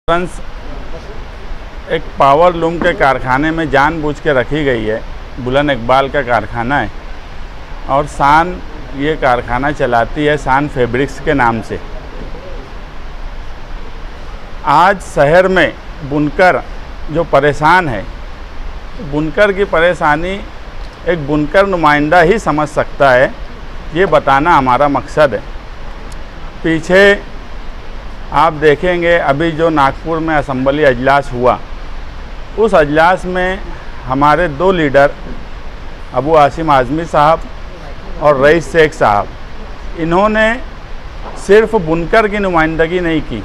Insurance एक power loom के कारखाने में जानबूझ के रखी गई है। बुलंद इकबाल का कारखाना है और शान ये कारखाना चलाती है शान फैब्रिक्स के नाम से। आज शहर में बुनकर जो परेशान है, बुनकर की परेशानी एक बुनकर नुमाइंदा ही समझ सकता है, ये बताना हमारा मकसद है। पीछे आप देखेंगे अभी जो नागपुर में असेंबली अजलास हुआ, उस अजलास में हमारे दो लीडर अबू आसिम आज़मी साहब और रईस शेख साहब, इन्होंने सिर्फ बुनकर की नुमाइंदगी नहीं की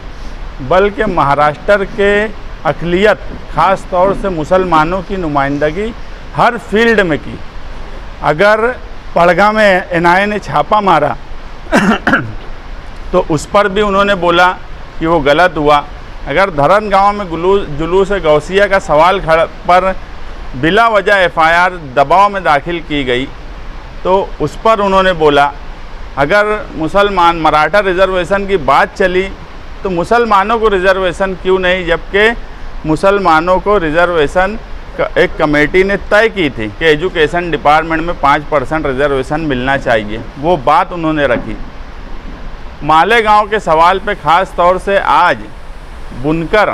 बल्कि महाराष्ट्र के अक़लियत ख़ास तौर से मुसलमानों की नुमाइंदगी हर फील्ड में की। अगर पड़गा में एनआईए ने छापा मारा तो उस पर भी उन्होंने बोला कि वो गलत हुआ। अगर धरन गांव में जुलूस गौसिया का सवाल पर बिला वजह एफआईआर दबाव में दाखिल की गई तो उस पर उन्होंने बोला। अगर मुसलमान मराठा रिजर्वेशन की बात चली तो मुसलमानों को रिजर्वेशन क्यों नहीं, जबकि मुसलमानों को रिजर्वेशन एक कमेटी ने तय की थी कि एजुकेशन डिपार्टमेंट में 5% रिजर्वेशन मिलना चाहिए, वो बात उन्होंने रखी। मालेगांव के सवाल पे ख़ास तौर से आज बुनकर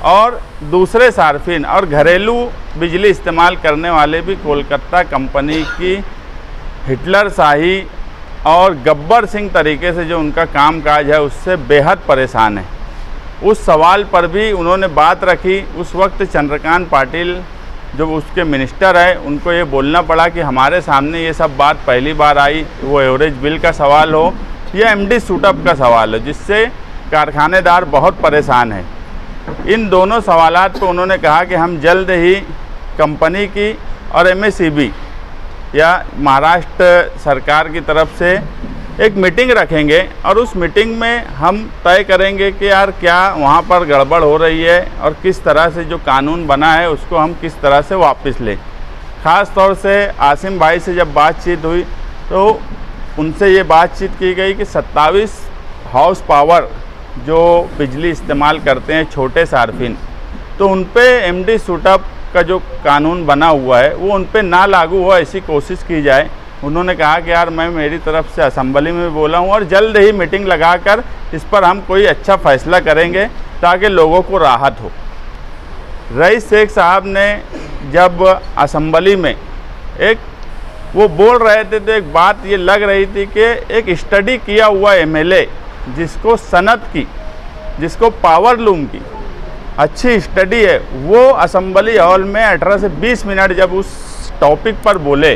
और दूसरे सार्फिन और घरेलू बिजली इस्तेमाल करने वाले भी कोलकाता कंपनी की हिटलर शाही और गब्बर सिंह तरीके से जो उनका कामकाज है उससे बेहद परेशान है। उस सवाल पर भी उन्होंने बात रखी। उस वक्त चंद्रकांत पाटिल जो उसके मिनिस्टर है, उनको ये बोलना पड़ा कि हमारे सामने ये सब बात पहली बार आई, वो एवरेज बिल का सवाल हो या एमडी सूटअप का सवाल हो, जिससे कारखानेदार बहुत परेशान है। इन दोनों सवालात पर उन्होंने कहा कि हम जल्द ही कंपनी की और एमएसईबी या महाराष्ट्र सरकार की तरफ से एक मीटिंग रखेंगे और उस मीटिंग में हम तय करेंगे कि यार क्या वहाँ पर गड़बड़ हो रही है और किस तरह से जो कानून बना है उसको हम किस तरह से वापस लें। ख़ास तौर से आसिम भाई से जब बातचीत हुई तो उनसे ये बातचीत की गई कि 27 हाउस पावर जो बिजली इस्तेमाल करते हैं छोटे सार्फिन, तो उन पे एमडी सूटअप का जो कानून बना हुआ है वो उन पे ना लागू हो, ऐसी कोशिश की जाए। उन्होंने कहा कि यार मैं मेरी तरफ से असेंबली में बोला हूँ और जल्द ही मीटिंग लगाकर इस पर हम कोई अच्छा फ़ैसला करेंगे ताकि लोगों को राहत हो। रईस शेख साहब ने जब असेंबली में वो बोल रहे थे तो एक बात ये लग रही थी कि एक स्टडी किया हुआ एमएलए जिसको सनत की, जिसको पावर लूम की अच्छी स्टडी है, वो असेंबली हॉल में 18 से 20 मिनट जब उस टॉपिक पर बोले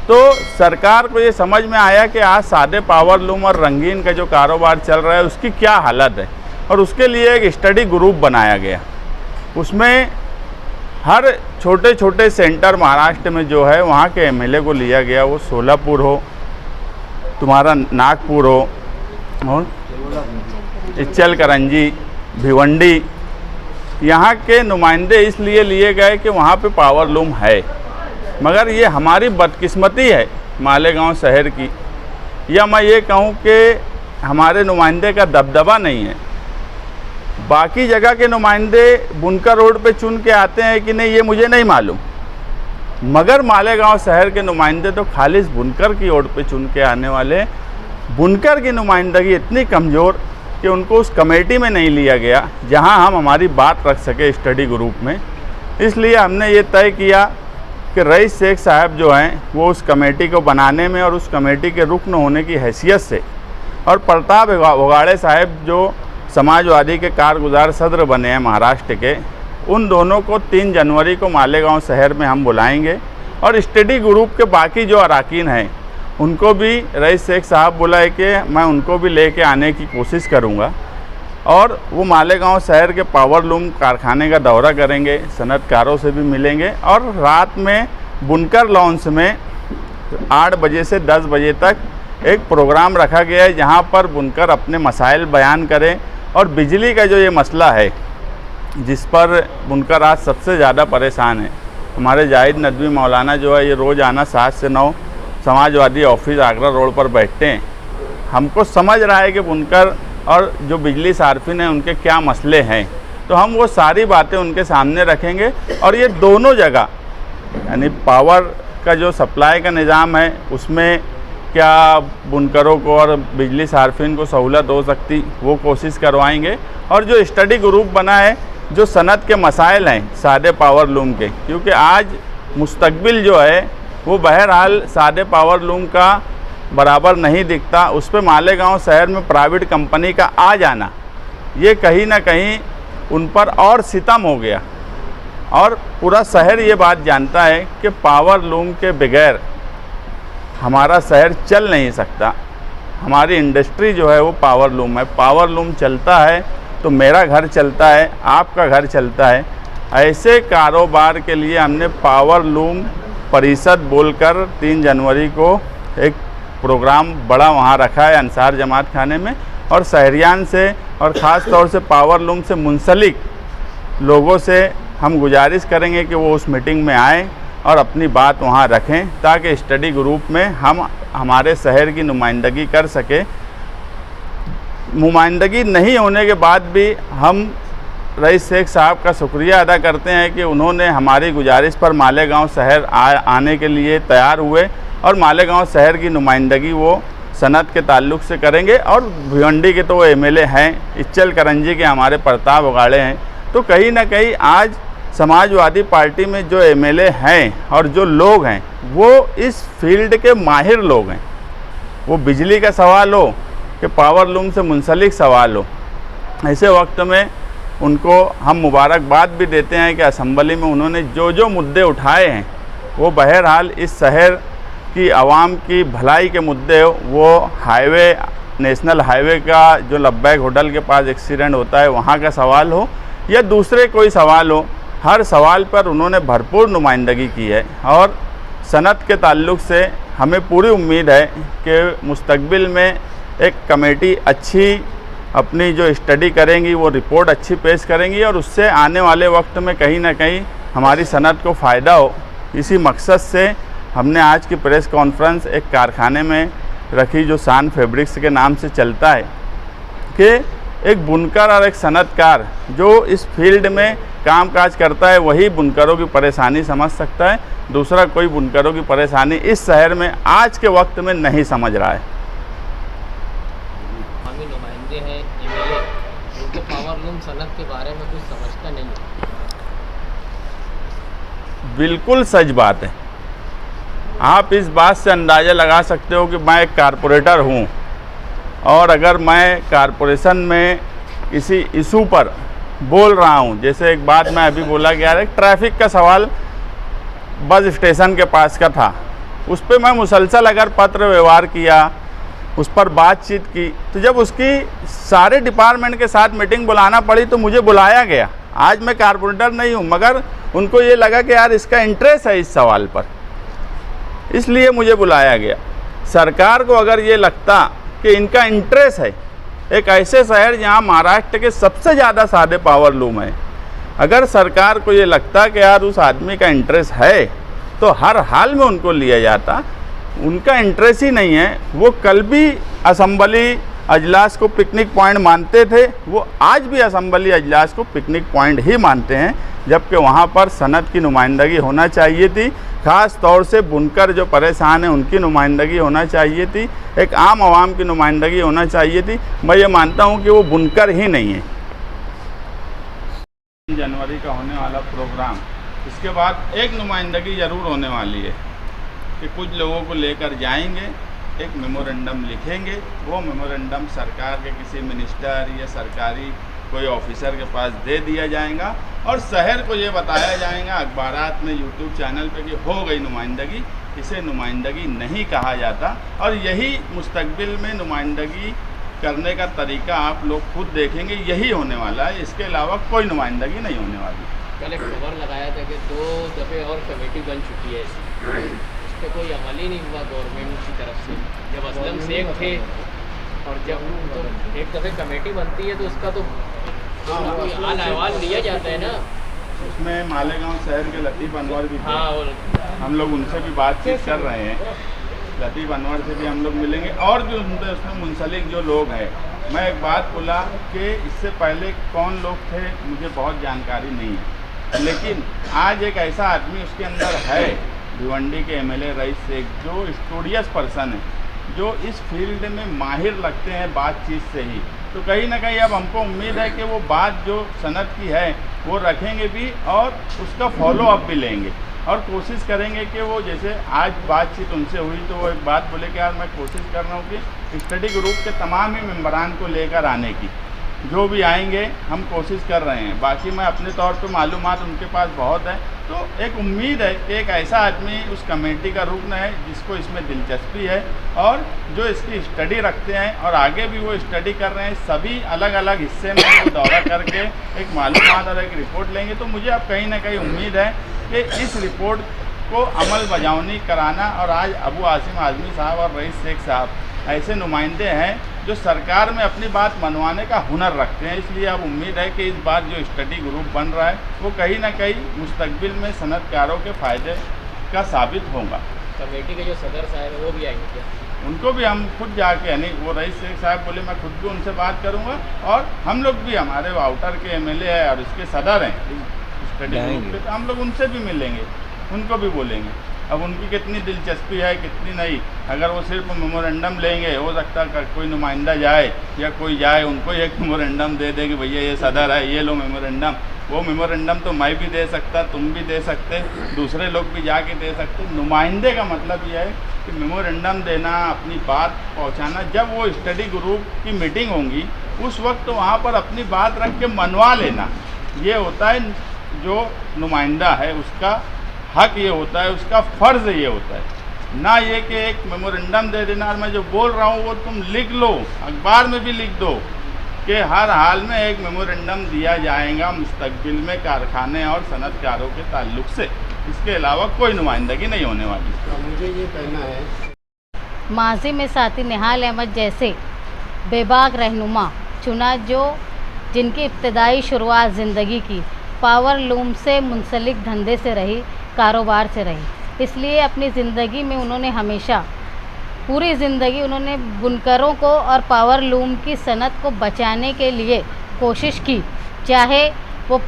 तो सरकार को ये समझ में आया कि आज सादे पावर लूम और रंगीन का जो कारोबार चल रहा है उसकी क्या हालत है, और उसके लिए एक स्टडी ग्रुप बनाया गया। उसमें हर छोटे छोटे सेंटर महाराष्ट्र में जो है वहाँ के एमएलए को लिया गया, वो सोलापुर हो, तुम्हारा नागपुर हो और इचलकरंजी, भिवंडी, यहाँ के नुमाइंदे इसलिए लिए गए कि वहाँ पे पावर लूम है। मगर ये हमारी बदकिस्मती है मालेगांव शहर की, या मैं ये कहूँ कि हमारे नुमाइंदे का दबदबा नहीं है। बाकी जगह के नुमाइंदे बुनकर रोड पे चुन के आते हैं कि नहीं ये मुझे नहीं मालूम, मगर मालेगांव शहर के नुमाइंदे तो खालिस बुनकर की रोड पे चुन के आने वाले। बुनकर की नुमाइंदगी इतनी कमज़ोर कि उनको उस कमेटी में नहीं लिया गया जहां हम हमारी बात रख सके स्टडी ग्रुप में। इसलिए हमने ये तय किया कि रईस शेख साहब जो हैं वो उस कमेटी को बनाने में और उस कमेटी के रुकन होने की हैसियत से, और प्रताप उगाड़े साहब जो समाजवादी के कारगुजार सदर बने हैं महाराष्ट्र के, उन दोनों को 3 जनवरी को मालेगांव शहर में हम बुलाएंगे और स्टडी ग्रुप के बाकी जो अरकान हैं उनको भी रईस शेख साहब बोला है कि मैं उनको भी लेके आने की कोशिश करूंगा, और वो मालेगांव शहर के पावर लूम कारखाने का दौरा करेंगे, सनतकारों से भी मिलेंगे और रात में बुनकर लॉन्च में 8 बजे से 10 बजे तक एक प्रोग्राम रखा गया है जहां पर बुनकर अपने मसाइल बयान करें। और बिजली का जो ये मसला है जिस पर बुनकर आज सबसे ज़्यादा परेशान है, हमारे जाहिद नदवी मौलाना जो है ये रोज़ आना 7 से 9 समाजवादी ऑफिस आगरा रोड पर बैठते हैं। हमको समझ रहा है कि बुनकर और जो बिजली सार्फिन है उनके क्या मसले हैं। तो हम वो सारी बातें उनके सामने रखेंगे और ये दोनों जगह यानी पावर का जो सप्लाई का निज़ाम है उसमें क्या बुनकरों को और बिजली सार्फिन को सहूलत हो सकती वो कोशिश करवाएंगे। और जो स्टडी ग्रुप बना है जो सनत के मसाइल हैं सादे पावर लूम के, क्योंकि आज मुस्तकबिल जो है वो बहरहाल सादे पावर लूम का बराबर नहीं दिखता। उस पर मालेगांव शहर में प्राइवेट कंपनी का आ जाना ये कहीं ना कहीं उन पर और सितम हो गया और पूरा शहर ये बात जानता है कि पावर लूम के बगैर हमारा शहर चल नहीं सकता। हमारी इंडस्ट्री जो है वो पावर लूम है। पावर लूम चलता है तो मेरा घर चलता है, आपका घर चलता है। ऐसे कारोबार के लिए हमने पावर लूम परिषद बोलकर 3 जनवरी को एक प्रोग्राम बड़ा वहाँ रखा है अंसार जमात खाने में, और शहरियान से और ख़ास तौर से पावर लूम से मुंसलिक लोगों से हम गुजारिश करेंगे कि वो उस मीटिंग में आएँ और अपनी बात वहाँ रखें ताकि स्टडी ग्रुप में हम हमारे शहर की नुमाइंदगी कर सके। नुमाइंदगी नहीं होने के बाद भी हम रईस शेख साहब का शुक्रिया अदा करते हैं कि उन्होंने हमारी गुजारिश पर मालेगांव शहर आने के लिए तैयार हुए और मालेगांव शहर की नुमाइंदगी वो सनत के ताल्लुक़ से करेंगे। और भिवंडी के तो वो एमएलए हैं, इच्चल करंजी के हमारे प्रताप उगाड़े हैं। तो कहीं ना कहीं आज समाजवादी पार्टी में जो एमएलए हैं और जो लोग हैं वो इस फील्ड के माहिर लोग हैं। वो बिजली का सवाल हो कि पावर लूम से मुंसलिक सवाल हो, ऐसे वक्त में उनको हम मुबारकबाद भी देते हैं कि असम्बली में उन्होंने जो जो मुद्दे उठाए हैं वो बहरहाल इस शहर की आवाम की भलाई के मुद्दे वो हाईवे, नेशनल हाईवे का जो लब्बैक होटल के पास एक्सीडेंट होता है वहाँ का सवाल हो या दूसरे कोई सवाल हो, हर सवाल पर उन्होंने भरपूर नुमाइंदगी की है। और सनत के ताल्लुक़ से हमें पूरी उम्मीद है कि मुस्तकबिल में एक कमेटी अच्छी अपनी जो स्टडी करेंगी वो रिपोर्ट अच्छी पेश करेंगी और उससे आने वाले वक्त में कहीं ना कहीं हमारी सनत को फ़ायदा हो। इसी मकसद से हमने आज की प्रेस कॉन्फ्रेंस एक कारखाने में रखी जो शान फैब्रिक्स के नाम से चलता है कि एक बुनकर और एक सनतकार जो इस फील्ड में काम काज करता है वही बुनकरों की परेशानी समझ सकता है, दूसरा कोई बुनकरों की परेशानी इस शहर में आज के वक्त में नहीं समझ रहा है। नुमाइंदे हैं एमएलए, उनको पावर लूम सनत के बारे में कुछ समझता नहीं है। बिल्कुल सच बात है। आप इस बात से अंदाज़ा लगा सकते हो कि मैं एक कारपोरेटर हूँ और अगर मैं कारपोरेशन में किसी इशू पर बोल रहा हूँ, जैसे एक बात मैं अभी बोला कि यार एक ट्रैफिक का सवाल बस स्टेशन के पास का था, उस पर मैं मुसलसल अगर पत्र व्यवहार किया, उस पर बातचीत की, तो जब उसकी सारे डिपार्टमेंट के साथ मीटिंग बुलाना पड़ी तो मुझे बुलाया गया। आज मैं कारपोरेटर नहीं हूँ मगर उनको ये लगा कि यार इसका इंटरेस्ट है इस सवाल पर, इसलिए मुझे बुलाया गया। सरकार को अगर ये लगता कि इनका इंटरेस्ट है, एक ऐसे शहर जहाँ महाराष्ट्र के सबसे ज़्यादा सादे पावर लूम है, अगर सरकार को ये लगता कि यार उस आदमी का इंटरेस्ट है तो हर हाल में उनको लिया जाता। उनका इंटरेस्ट ही नहीं है। वो कल भी असम्बली अजलास को पिकनिक पॉइंट मानते थे, वो आज भी असम्बली अजलास को पिकनिक पॉइंट ही मानते हैं, जबकि वहाँ पर सनत की नुमाइंदगी होना चाहिए थी। ख़ास तौर से बुनकर जो परेशान हैं उनकी नुमाइंदगी होना चाहिए थी, एक आम आवाम की नुमाइंदगी होना चाहिए थी। मैं ये मानता हूँ कि वो बुनकर ही नहीं है। 3 जनवरी का होने वाला प्रोग्राम, इसके बाद एक नुमाइंदगी ज़रूर होने वाली है कि कुछ लोगों को लेकर जाएंगे, एक मेमोरेंडम लिखेंगे। वो मेमोरेंडम सरकार के किसी मिनिस्टर या सरकारी कोई ऑफिसर के पास दे दिया जाएगा और शहर को ये बताया जाएगा अखबारात में, यूट्यूब चैनल पे कि हो गई नुमाइंदगी। इसे नुमाइंदगी नहीं कहा जाता और यही मुस्तकबिल में नुमाइंदगी करने का तरीका आप लोग खुद देखेंगे, यही होने वाला है। इसके अलावा कोई नुमाइंदगी नहीं होने वाली। कल एक खबर लगाया था कि 2 दफ़े और कमेटी बन चुकी है, इस पर कोई अमल ही नहीं हुआ गवर्नमेंट की तरफ से। जब असलम शेख थे और जब तो एक दफ़े कमेटी बनती है तो उसका तो कोई हाल अहवाल लिया जाता है ना। उसमें मालेगांव शहर के लतीफ़ अनवर भी थे। हाँ, और हम लोग उनसे भी बातचीत कर रहे हैं। लतीफ़ अनवर से भी हम लोग मिलेंगे और भी उसमें मुंसलिक जो लोग हैं मैं एक बात बोला कि इससे पहले कौन लोग थे मुझे बहुत जानकारी नहीं है, लेकिन आज एक ऐसा आदमी उसके अंदर है, भिवंडी के एमएलए रईस शेख, जो स्टूडियस पर्सन है, जो इस फील्ड में माहिर लगते हैं बातचीत से ही। तो कहीं ना कहीं अब हमको उम्मीद है कि वो बात जो सनत की है वो रखेंगे भी और उसका फॉलो अप भी लेंगे और कोशिश करेंगे कि वो, जैसे आज बातचीत उनसे हुई तो वो एक बात बोले कि यार मैं कोशिश कर रहा हूँ कि स्टडी ग्रुप के तमाम ही मेम्बरान को लेकर आने की, जो भी आएंगे हम कोशिश कर रहे हैं। बाकी मैं अपने तौर पे मालूमात उनके पास बहुत है, तो एक उम्मीद है कि एक ऐसा आदमी उस कमेटी का रुकन है जिसको इसमें दिलचस्पी है और जो इसकी स्टडी रखते हैं और आगे भी वो स्टडी कर रहे हैं। सभी अलग अलग हिस्से में वो दौरा करके एक मालूमात और एक रिपोर्ट लेंगे। तो मुझे अब कहीं ना कहीं उम्मीद है कि इस रिपोर्ट को अमल बजावनी कराना, और आज अबू आसिम आज़मी साहब और रईस शेख साहब ऐसे नुमाइंदे हैं जो सरकार में अपनी बात मनवाने का हुनर रखते हैं। इसलिए अब उम्मीद है कि इस बार जो स्टडी ग्रुप बन रहा है वो कहीं ना कहीं मुस्तकबिल में सनतकारों के फ़ायदे का साबित होगा। कमेटी के जो सदर साहब है वो भी आएंगे क्या? उनको भी हम खुद जाके, यानी वो रईस शेख साहब बोले मैं खुद भी उनसे बात करूंगा, और हम लोग भी, हमारे आउटर के एमएलए है और इसके सदर हैं स्टडी ग्रुप के, तो हम लोग उनसे भी मिलेंगे, उनको भी बोलेंगे। अब उनकी कितनी दिलचस्पी है कितनी नहीं, अगर वो सिर्फ मेमोरेंडम लेंगे, हो सकता है कोई नुमाइंदा जाए या कोई जाए उनको एक मेमोरेंडम दे दे कि भैया ये सदर है, ये लो मेमोरेंडम। वो मेमोरेंडम तो मैं भी दे सकता, तुम भी दे सकते, दूसरे लोग भी जाके दे सकते। नुमाइंदे का मतलब ये है कि मेमोरेंडम देना, अपनी बात पहुंचाना। जब वो स्टडी ग्रुप की मीटिंग होंगी उस वक्त तो वहाँ पर अपनी बात रख के मनवा लेना, ये होता है जो नुमाइंदा है उसका हक, ये होता है उसका फ़र्ज़, ये होता है ना ये कि एक मेमोरेंडम दे देना और मैं जो बोल रहा हूँ वो तुम लिख लो, अखबार में भी लिख दो कि हर हाल में एक मेमोरेंडम दिया जाएगा मुस्तकबिल में कारखाने और सनतकारों के ताल्लुक़ से। इसके अलावा कोई नुमाइंदगी नहीं होने वाली। मुझे ये कहना है, माजी में साथी निहाल अहमद जैसे बेबाक रहनुमा चुना जो जिनकी इब्तदाई शुरुआत ज़िंदगी की पावर लूम से मुंसलिक धंधे से रही, कारोबार से रही। इसलिए अपनी ज़िंदगी में उन्होंने हमेशा, पूरी ज़िंदगी उन्होंने बुनकरों को और पावर लूम की सनत को बचाने के लिए कोशिश की, चाहे वो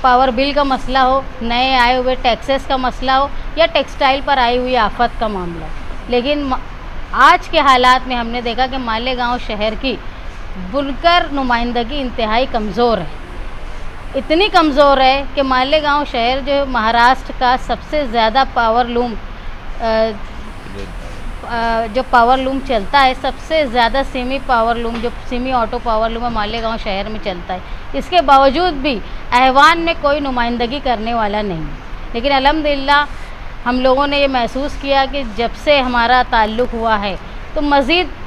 पावर बिल का मसला हो, नए आए हुए टैक्सेस का मसला हो, या टेक्सटाइल पर आई हुई आफत का मामला। लेकिन आज के हालात में हमने देखा कि मालेगांव शहर की बुनकर नुमाइंदगी इंतहाई कमज़ोर है। इतनी कमज़ोर है कि मालेगांव शहर जो महाराष्ट्र का सबसे ज़्यादा पावर लूम चलता है, सबसे ज़्यादा सेमी पावर लूम, जो सेमी ऑटो पावर लूम है, मालेगांव शहर में चलता है। इसके बावजूद भी ऐवान में कोई नुमाइंदगी करने वाला नहीं। लेकिन अल्हम्दुलिल्लाह हम लोगों ने ये महसूस किया कि जब से हमारा ताल्लुक़ हुआ है तो मज़ीद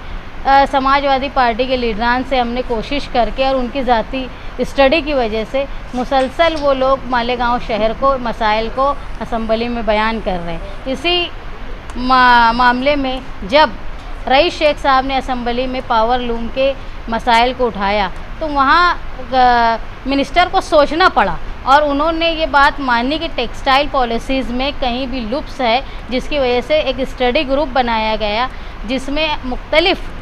समाजवादी पार्टी के लीडरान से हमने कोशिश करके और उनकी ज़ाती स्टडी की वजह से मुसलसल वो लोग मालेगांव शहर को, मसाइल को असम्बली में बयान कर रहे हैं। इसी मामले में जब रईस शेख साहब ने असम्बली में पावर लूम के मसाइल को उठाया तो वहाँ मिनिस्टर को सोचना पड़ा और उन्होंने ये बात मानी कि टेक्सटाइल पॉलिसीज़ में कहीं भी लुप्स है, जिसकी वजह से एक स्टडी ग्रुप बनाया गया जिसमें मुख्तलिफ़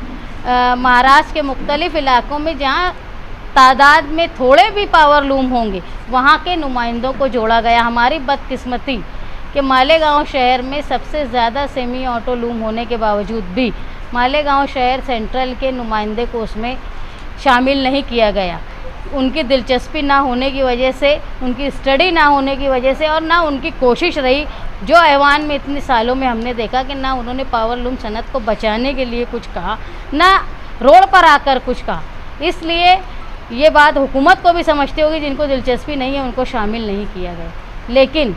महाराष्ट्र के मुख्तलिफ़ इलाक़ों में जहाँ तादाद में थोड़े भी पावर लूम होंगे वहाँ के नुमाइंदों को जोड़ा गया। हमारी बदकिस्मती कि मालेगांव शहर में सबसे ज़्यादा सेमी ऑटो लूम होने के बावजूद भी मालेगांव शहर सेंट्रल के नुमाइंदे को उसमें शामिल नहीं किया गया। उनकी दिलचस्पी ना होने की वजह से, उनकी स्टडी ना होने की वजह से, और ना उनकी कोशिश रही, जो ऐवान में इतने सालों में हमने देखा कि ना उन्होंने पावर लूम सनत को बचाने के लिए कुछ कहा, ना रोड पर आकर कुछ कहा। इसलिए ये बात हुकूमत को भी समझती होगी, जिनको दिलचस्पी नहीं है उनको शामिल नहीं किया गया। लेकिन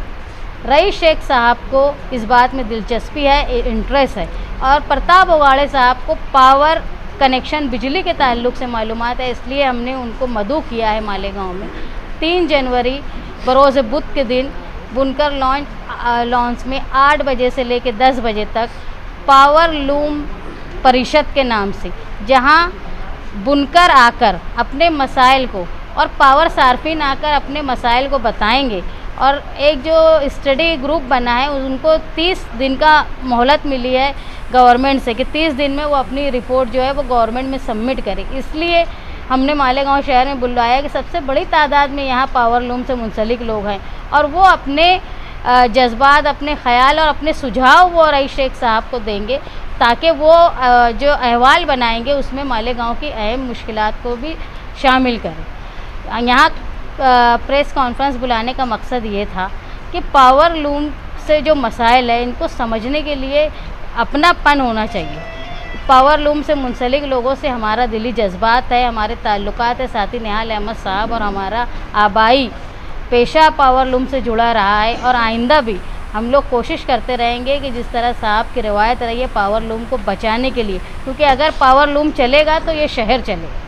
रईस शेख साहब को इस बात में दिलचस्पी है, इंटरेस्ट है, और प्रताप उगाड़े साहब को पावर कनेक्शन, बिजली के ताल्लुक़ से मालूमात है, इसलिए हमने उनको मदऊ किया है मालेगांव में 3 जनवरी बरोज़ बुध के दिन बुनकर लॉन्च में 8 बजे से लेकर 10 बजे तक पावर लूम परिषद के नाम से, जहां बुनकर आकर अपने मसाइल को और पावर सार्फिन आकर अपने मसाइल को बताएंगे और एक जो स्टडी ग्रुप बना है उनको 30 दिन का मोहलत मिली है गवर्नमेंट से कि 30 दिन में वो अपनी रिपोर्ट जो है वो गवर्नमेंट में सबमिट करे। इसलिए हमने मालेगांव शहर में बुलवाया कि सबसे बड़ी तादाद में यहाँ पावर लूम से मुंसलिक लोग हैं और वो अपने जज्बात, अपने ख़याल और अपने सुझाव वो रईस शेख साहब को देंगे ताकि वो जो अहवाल बनाएंगे उसमें मालेगांव की अहम मुश्किलात को भी शामिल करें। यहाँ प्रेस कॉन्फ्रेंस बुलाने का मकसद ये था कि पावर लूम से जो मसाइल है इनको समझने के लिए अपनापन होना चाहिए। पावर लूम से मुंसलिक लोगों से हमारा दिली जज्बात है, हमारे ताल्लुकात है। साथी निहाल अहमद साहब और हमारा आबाई पेशा पावर लूम से जुड़ा रहा है और आइंदा भी हम लोग कोशिश करते रहेंगे कि जिस तरह साहब की रिवायत रही है पावर लूम को बचाने के लिए, क्योंकि अगर पावर लूम चलेगा तो ये शहर चलेगा।